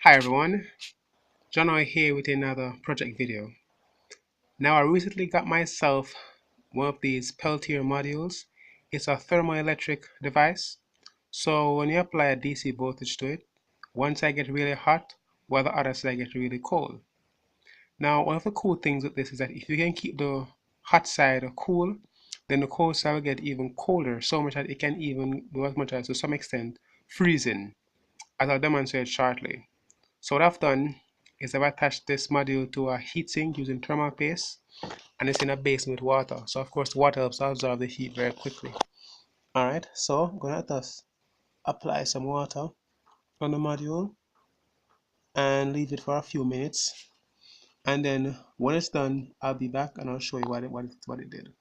Hi everyone, John here with another project video. Now I recently got myself one of these Peltier modules. It's a thermoelectric device. So when you apply a DC voltage to it, one side gets really hot while the other side gets really cold. Now one of the cool things with this is that if you can keep the hot side cool, then the cold side will get even colder, so much that it can even go as much as to some extent freezing, as I'll demonstrate shortly. So what I've done is I've attached this module to a heatsink using thermal paste, and it's in a basin with water. So of course the water helps absorb the heat very quickly. Alright, so I'm gonna just apply some water on the module and leave it for a few minutes. And then when it's done, I'll be back and I'll show you what it did.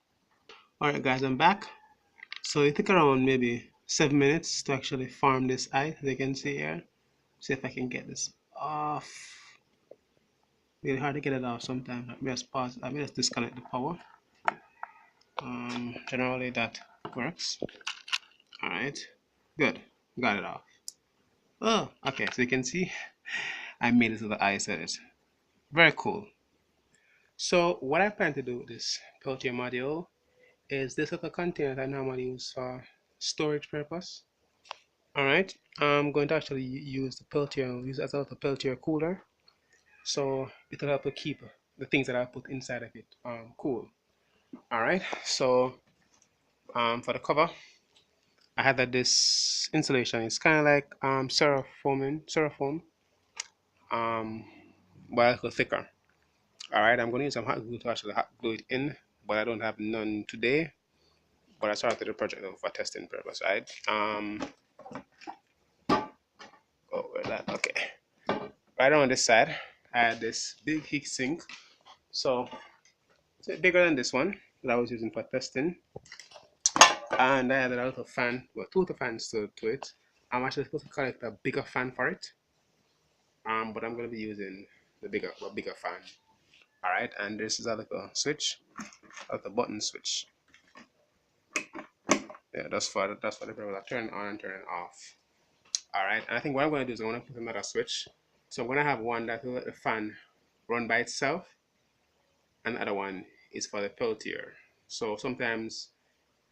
Alright guys, I'm back. So it took around maybe 7 minutes to actually form this eye, as you can see here. See if I can get this off. Really hard to get it off sometimes. Let me just pause. Let me just disconnect the power. Generally that works. Alright, good. Got it off. Oh, okay, so you can see I made it so the eye set it. Very cool. So what I plan to do with this Peltier module is this little container that I normally use for storage purpose. Alright, I'm going to actually use the Peltier, use it as a little Peltier cooler. So it'll help to keep the things that I put inside of it cool. Alright, so for the cover, I had that this insulation is kind of like styrofoam, um, but a little thicker. Alright, I'm going to use some hot glue to actually hot glue it in, but I don't have none today. But I started the project for testing purpose, right? Oh, where's that? Okay. Right on this side, I had this big heat sink. So it's a bit bigger than this one that I was using for testing. And I had a little fan, well, two little fans to it. I'm actually supposed to collect a bigger fan for it. But I'm gonna be using the bigger fan. All right, and this is a little switch, a little button switch. Yeah, that's for the regular turn on and turn off. All right, and I think what I'm gonna do is I'm gonna put another switch. So I'm gonna have one that will let the fan run by itself, and the other one is for the Peltier. So sometimes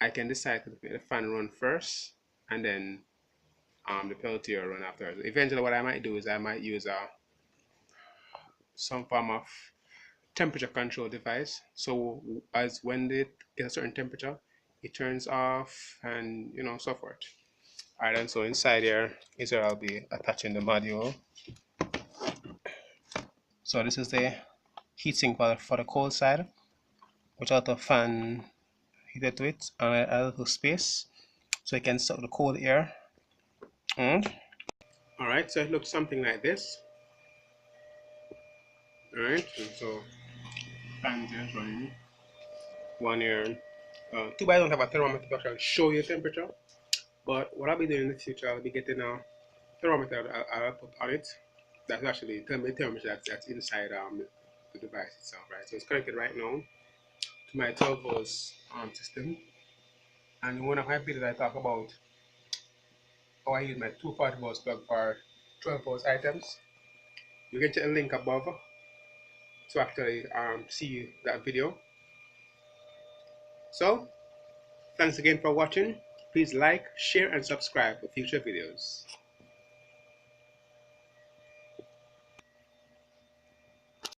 I can decide to make the fan run first, and then the Peltier run after. Eventually, what I might do is I might use some form of temperature control device. So as when it gets a certain temperature, it turns off and so forth. Alright, and so inside here is where I'll be attaching the module. So this is the heatsink for the cold side, without a fan heated to it, and a little space so it can suck the cold air. Alright, so it looks something like this. Alright, so fan is running. One here. Too bad I don't have a thermometer to actually show you temperature. But what I'll be doing in the future, I'll be getting a thermometer I'll put on it that's actually tell me the temperature that's inside the device itself, right? So it's connected right now to my 12 volts system. And in one of my videos, I talk about how I use my 240 volts plug for 12 volts items. You can check the link above to actually see that video. So, thanks again for watching. Please like, share, and subscribe for future videos.